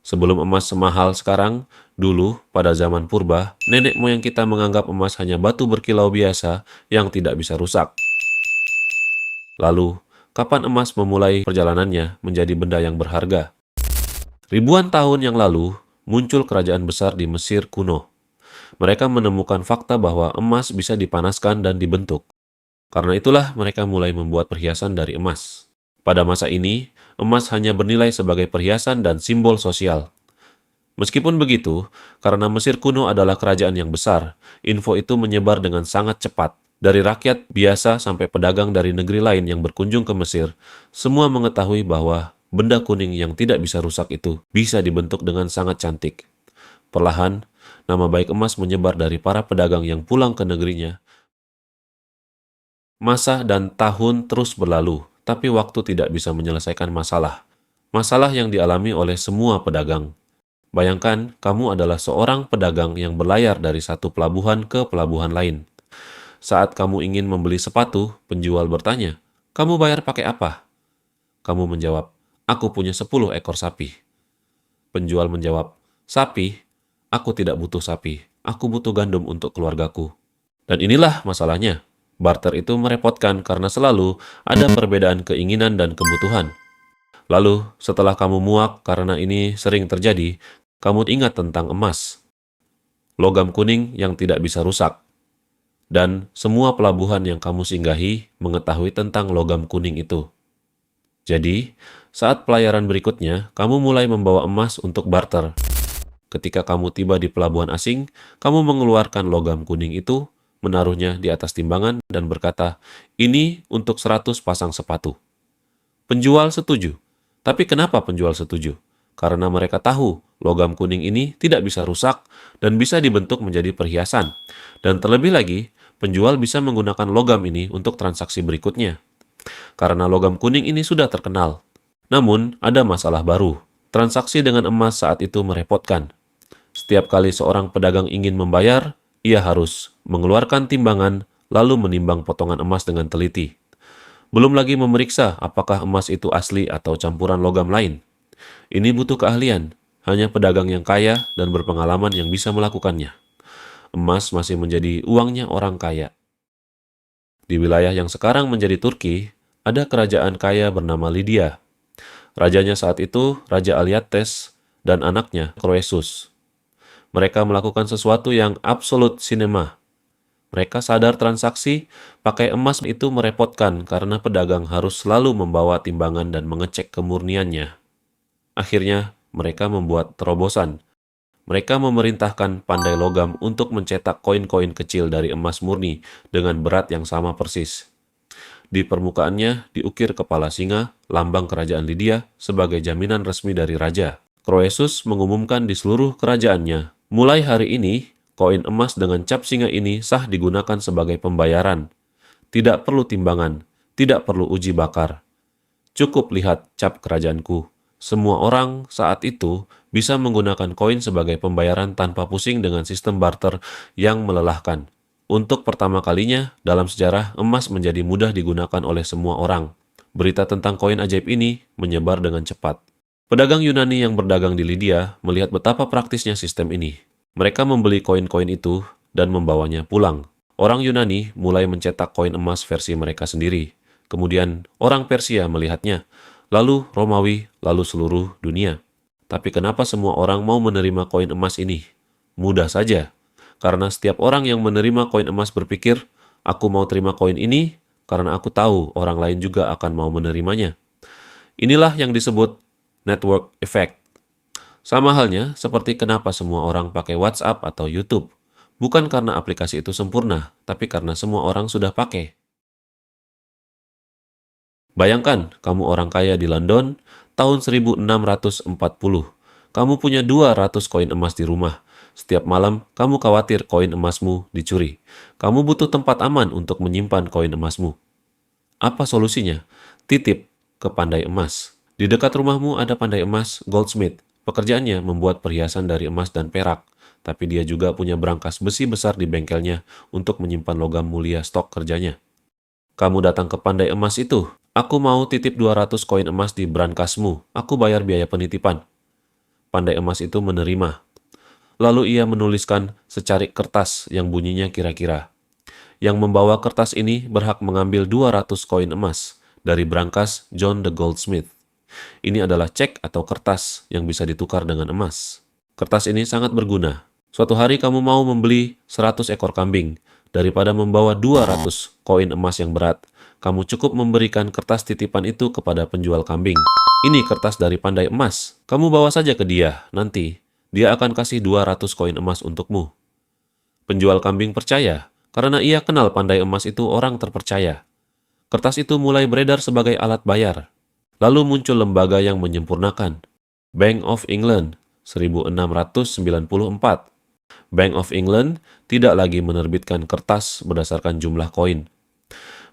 Sebelum emas semahal sekarang, dulu pada zaman purba, nenek moyang kita menganggap emas hanya batu berkilau biasa yang tidak bisa rusak. Lalu, kapan emas memulai perjalanannya menjadi benda yang berharga? Ribuan tahun yang lalu, muncul kerajaan besar di Mesir kuno. Mereka menemukan fakta bahwa emas bisa dipanaskan dan dibentuk. Karena itulah mereka mulai membuat perhiasan dari emas. Pada masa ini, emas hanya bernilai sebagai perhiasan dan simbol sosial. Meskipun begitu, karena Mesir kuno adalah kerajaan yang besar, info itu menyebar dengan sangat cepat. Dari rakyat biasa sampai pedagang dari negeri lain yang berkunjung ke Mesir, semua mengetahui bahwa benda kuning yang tidak bisa rusak itu bisa dibentuk dengan sangat cantik. Perlahan, nama baik emas menyebar dari para pedagang yang pulang ke negerinya. Masa dan tahun terus berlalu, tapi waktu tidak bisa menyelesaikan masalah. Masalah yang dialami oleh semua pedagang. Bayangkan, kamu adalah seorang pedagang yang berlayar dari satu pelabuhan ke pelabuhan lain. Saat kamu ingin membeli sepatu, penjual bertanya, "Kamu bayar pakai apa?" Kamu menjawab, "Aku punya 10 ekor sapi." Penjual menjawab, "Sapi? Aku tidak butuh sapi. Aku butuh gandum untuk keluargaku." Dan inilah masalahnya. Barter itu merepotkan karena selalu ada perbedaan keinginan dan kebutuhan. Lalu, setelah kamu muak karena ini sering terjadi, kamu ingat tentang emas, logam kuning yang tidak bisa rusak, dan semua pelabuhan yang kamu singgahi mengetahui tentang logam kuning itu. Jadi, saat pelayaran berikutnya, kamu mulai membawa emas untuk barter. Ketika kamu tiba di pelabuhan asing, kamu mengeluarkan logam kuning itu, menaruhnya di atas timbangan, dan berkata, "Ini untuk 100 pasang sepatu." Penjual setuju. Tapi kenapa penjual setuju? Karena mereka tahu logam kuning ini tidak bisa rusak dan bisa dibentuk menjadi perhiasan. Dan terlebih lagi, penjual bisa menggunakan logam ini untuk transaksi berikutnya. Karena logam kuning ini sudah terkenal. Namun, ada masalah baru. Transaksi dengan emas saat itu merepotkan. Setiap kali seorang pedagang ingin membayar, ia harus mengeluarkan timbangan lalu menimbang potongan emas dengan teliti. Belum lagi memeriksa apakah emas itu asli atau campuran logam lain. Ini butuh keahlian. Hanya pedagang yang kaya dan berpengalaman yang bisa melakukannya. Emas masih menjadi uangnya orang kaya. Di wilayah yang sekarang menjadi Turki, ada kerajaan kaya bernama Lydia. Rajanya saat itu Raja Aliates dan anaknya Croesus. Mereka melakukan sesuatu yang absolut sinema. Mereka sadar transaksi pakai emas itu merepotkan karena pedagang harus selalu membawa timbangan dan mengecek kemurniannya. Akhirnya, mereka membuat terobosan. Mereka memerintahkan pandai logam untuk mencetak koin-koin kecil dari emas murni dengan berat yang sama persis. Di permukaannya diukir kepala singa, lambang kerajaan Lydia, sebagai jaminan resmi dari raja. Croesus mengumumkan di seluruh kerajaannya, mulai hari ini, koin emas dengan cap singa ini sah digunakan sebagai pembayaran. Tidak perlu timbangan, tidak perlu uji bakar. Cukup lihat cap kerajaanku. Semua orang saat itu bisa menggunakan koin sebagai pembayaran tanpa pusing dengan sistem barter yang melelahkan. Untuk pertama kalinya dalam sejarah, emas menjadi mudah digunakan oleh semua orang. Berita tentang koin ajaib ini menyebar dengan cepat. Pedagang Yunani yang berdagang di Lydia melihat betapa praktisnya sistem ini. Mereka membeli koin-koin itu dan membawanya pulang. Orang Yunani mulai mencetak koin emas versi mereka sendiri. Kemudian orang Persia melihatnya, lalu Romawi, lalu seluruh dunia. Tapi kenapa semua orang mau menerima koin emas ini? Mudah saja. Karena setiap orang yang menerima koin emas berpikir, aku mau terima koin ini karena aku tahu orang lain juga akan mau menerimanya. Inilah yang disebut network effect. Sama halnya seperti kenapa semua orang pakai WhatsApp atau YouTube. Bukan karena aplikasi itu sempurna, tapi karena semua orang sudah pakai. Bayangkan, kamu orang kaya di London tahun 1640. Kamu punya 200 koin emas di rumah. Setiap malam, kamu khawatir koin emasmu dicuri. Kamu butuh tempat aman untuk menyimpan koin emasmu. Apa solusinya? Titip ke pandai emas. Di dekat rumahmu ada pandai emas goldsmith. Pekerjaannya membuat perhiasan dari emas dan perak. Tapi dia juga punya berangkas besi besar di bengkelnya untuk menyimpan logam mulia stok kerjanya. Kamu datang ke pandai emas itu. Aku mau titip 200 koin emas di berangkasmu. Aku bayar biaya penitipan. pandai emas itu menerima. Lalu ia menuliskan secarik kertas yang bunyinya kira-kira. Yang membawa kertas ini berhak mengambil 200 koin emas dari brankas John the Goldsmith. Ini adalah cek atau kertas yang bisa ditukar dengan emas. Kertas ini sangat berguna. Suatu hari kamu mau membeli 100 ekor kambing. Daripada membawa 200 koin emas yang berat, kamu cukup memberikan kertas titipan itu kepada penjual kambing. Ini kertas dari pandai emas. Kamu bawa saja ke dia, nanti. Dia akan kasih 200 koin emas untukmu. Penjual kambing percaya, karena ia kenal pandai emas itu orang terpercaya. Kertas itu mulai beredar sebagai alat bayar. Lalu muncul lembaga yang menyempurnakan. Bank of England, 1694. Bank of England tidak lagi menerbitkan kertas berdasarkan jumlah koin.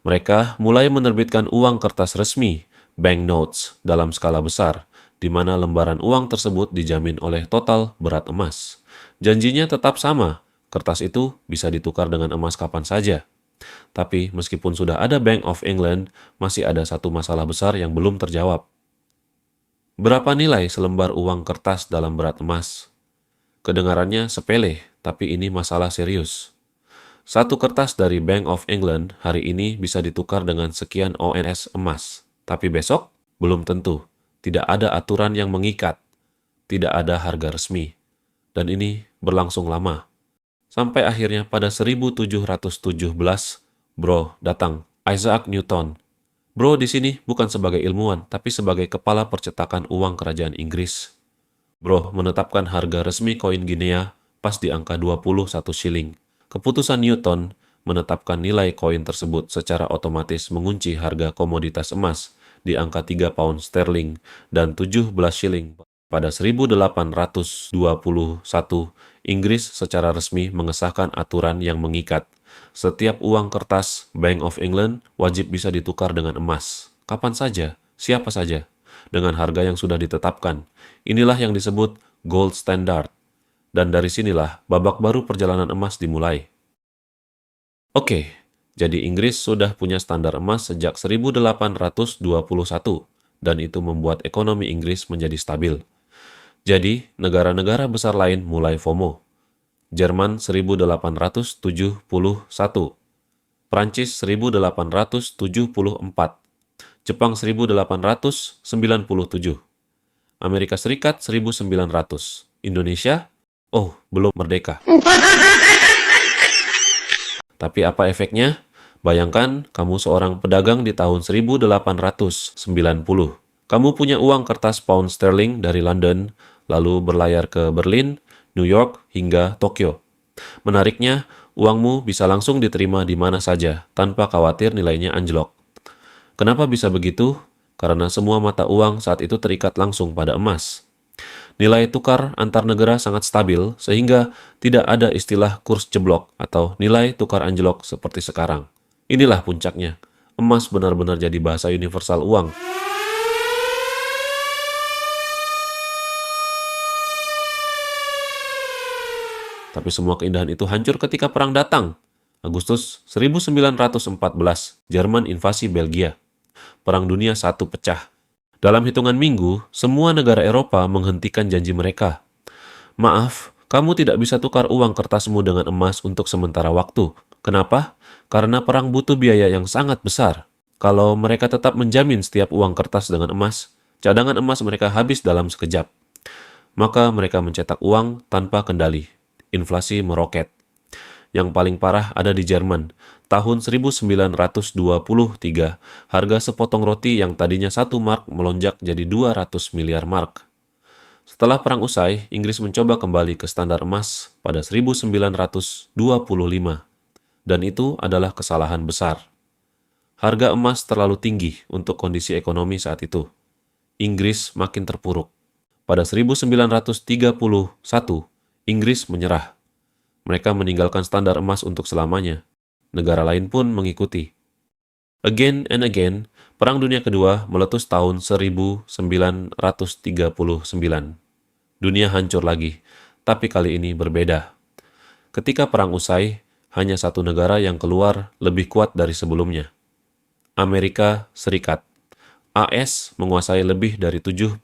Mereka mulai menerbitkan uang kertas resmi, banknotes, dalam skala besar, di mana lembaran uang tersebut dijamin oleh total berat emas. Janjinya tetap sama, kertas itu bisa ditukar dengan emas kapan saja. Tapi meskipun sudah ada Bank of England, masih ada satu masalah besar yang belum terjawab. Berapa nilai selembar uang kertas dalam berat emas? Kedengarannya sepele, tapi ini masalah serius. Satu kertas dari Bank of England hari ini bisa ditukar dengan sekian ons emas. Tapi besok, belum tentu. Tidak ada aturan yang mengikat. Tidak ada harga resmi. Dan ini berlangsung lama. Sampai akhirnya pada 1717, Bro datang, Isaac Newton. Bro di sini bukan sebagai ilmuwan, tapi sebagai kepala percetakan uang kerajaan Inggris. Bro menetapkan harga resmi koin Guinea pas di angka 21 shilling. Keputusan Newton menetapkan nilai koin tersebut secara otomatis mengunci harga komoditas emas di angka 3 pound sterling dan 17 shilling. Pada 1821, Inggris secara resmi mengesahkan aturan yang mengikat. Setiap uang kertas Bank of England wajib bisa ditukar dengan emas. Kapan saja, siapa saja, dengan harga yang sudah ditetapkan. Inilah yang disebut gold standard. Dan dari sinilah babak baru perjalanan emas dimulai. Oke, jadi Inggris sudah punya standar emas sejak 1821, dan itu membuat ekonomi Inggris menjadi stabil. Jadi, negara-negara besar lain mulai FOMO. Jerman 1871, Prancis 1874, Jepang 1897, Amerika Serikat 1900, Indonesia, oh, belum merdeka. Tapi apa efeknya? Bayangkan kamu seorang pedagang di tahun 1890. Kamu punya uang kertas pound sterling dari London, lalu berlayar ke Berlin, New York, hingga Tokyo. Menariknya, uangmu bisa langsung diterima di mana saja, tanpa khawatir nilainya anjlok. Kenapa bisa begitu? Karena semua mata uang saat itu terikat langsung pada emas. Nilai tukar antar negara sangat stabil, sehingga tidak ada istilah kurs jeblok atau nilai tukar anjlok seperti sekarang. Inilah puncaknya. Emas benar-benar jadi bahasa universal uang. Tapi semua keindahan itu hancur ketika perang datang. Agustus 1914, Jerman invasi Belgia. Perang Dunia I pecah. Dalam hitungan minggu, semua negara Eropa menghentikan janji mereka. Maaf, kamu tidak bisa tukar uang kertasmu dengan emas untuk sementara waktu. Kenapa? Karena perang butuh biaya yang sangat besar. Kalau mereka tetap menjamin setiap uang kertas dengan emas, cadangan emas mereka habis dalam sekejap. Maka mereka mencetak uang tanpa kendali. Inflasi meroket. Yang paling parah ada di Jerman. Tahun 1923, harga sepotong roti yang tadinya 1 mark melonjak jadi 200 miliar mark. Setelah perang usai, Inggris mencoba kembali ke standar emas pada 1925. Dan itu adalah kesalahan besar. Harga emas terlalu tinggi untuk kondisi ekonomi saat itu. Inggris makin terpuruk. Pada 1931, Inggris menyerah. Mereka meninggalkan standar emas untuk selamanya. Negara lain pun mengikuti. Again and again, Perang Dunia Kedua meletus tahun 1939. Dunia hancur lagi, tapi kali ini berbeda. Ketika perang usai, hanya satu negara yang keluar lebih kuat dari sebelumnya. Amerika Serikat. AS menguasai lebih dari 70%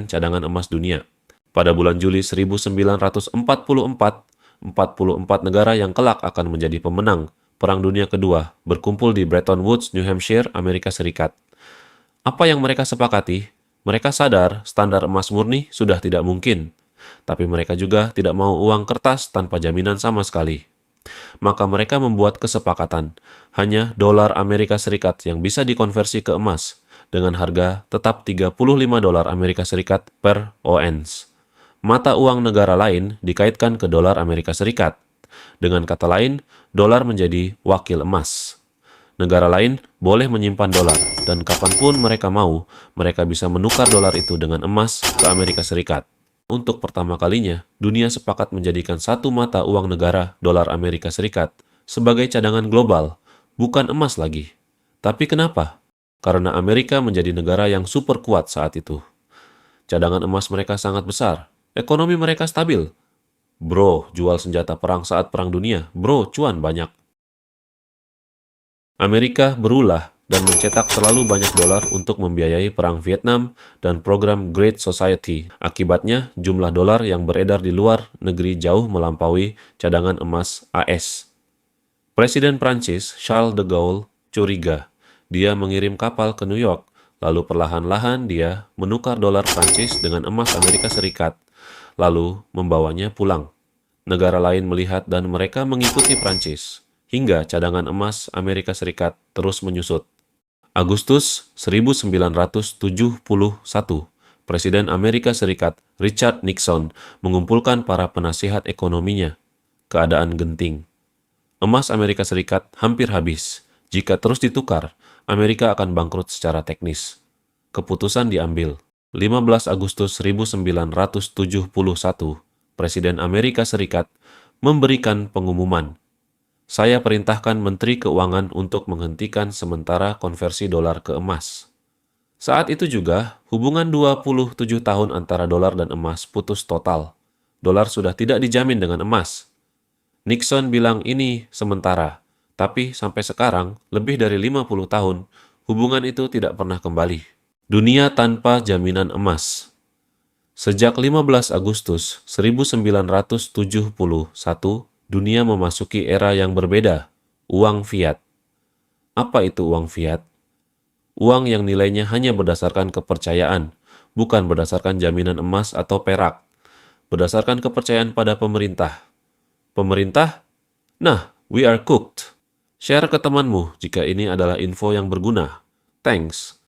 cadangan emas dunia. Pada bulan Juli 1944, 44 negara yang kelak akan menjadi pemenang Perang Dunia Kedua berkumpul di Bretton Woods, New Hampshire, Amerika Serikat. Apa yang mereka sepakati? Mereka sadar standar emas murni sudah tidak mungkin, tapi mereka juga tidak mau uang kertas tanpa jaminan sama sekali. Maka mereka membuat kesepakatan, hanya dolar Amerika Serikat yang bisa dikonversi ke emas, dengan harga tetap 35 dolar Amerika Serikat per ons. Mata uang negara lain dikaitkan ke dolar Amerika Serikat. Dengan kata lain, dolar menjadi wakil emas. Negara lain boleh menyimpan dolar, dan kapanpun mereka mau, mereka bisa menukar dolar itu dengan emas ke Amerika Serikat. Untuk pertama kalinya, dunia sepakat menjadikan satu mata uang negara, dolar Amerika Serikat, sebagai cadangan global, bukan emas lagi. Tapi kenapa? Karena Amerika menjadi negara yang super kuat saat itu. Cadangan emas mereka sangat besar, ekonomi mereka stabil. Bro, jual senjata perang saat Perang Dunia. Bro, cuan banyak. Amerika berulah dan mencetak terlalu banyak dolar untuk membiayai Perang Vietnam dan program Great Society. Akibatnya, jumlah dolar yang beredar di luar negeri jauh melampaui cadangan emas AS. Presiden Prancis, Charles de Gaulle, curiga. Dia mengirim kapal ke New York, lalu perlahan-lahan dia menukar dolar Prancis dengan emas Amerika Serikat, lalu membawanya pulang. Negara lain melihat dan mereka mengikuti Prancis, hingga cadangan emas Amerika Serikat terus menyusut. Agustus 1971, Presiden Amerika Serikat Richard Nixon mengumpulkan para penasihat ekonominya. Keadaan genting. Emas Amerika Serikat hampir habis. Jika terus ditukar, Amerika akan bangkrut secara teknis. Keputusan diambil. 15 Agustus 1971, Presiden Amerika Serikat memberikan pengumuman. Saya perintahkan Menteri Keuangan untuk menghentikan sementara konversi dolar ke emas. Saat itu juga, hubungan 27 tahun antara dolar dan emas putus total. Dolar sudah tidak dijamin dengan emas. Nixon bilang ini sementara, tapi sampai sekarang, lebih dari 50 tahun, hubungan itu tidak pernah kembali. Dunia tanpa jaminan emas. Sejak 15 Agustus 1971, dunia memasuki era yang berbeda, uang fiat. Apa itu uang fiat? Uang yang nilainya hanya berdasarkan kepercayaan, bukan berdasarkan jaminan emas atau perak. Berdasarkan kepercayaan pada pemerintah. Pemerintah? Nah, we are cooked. Share ke temanmu jika ini adalah info yang berguna. Thanks.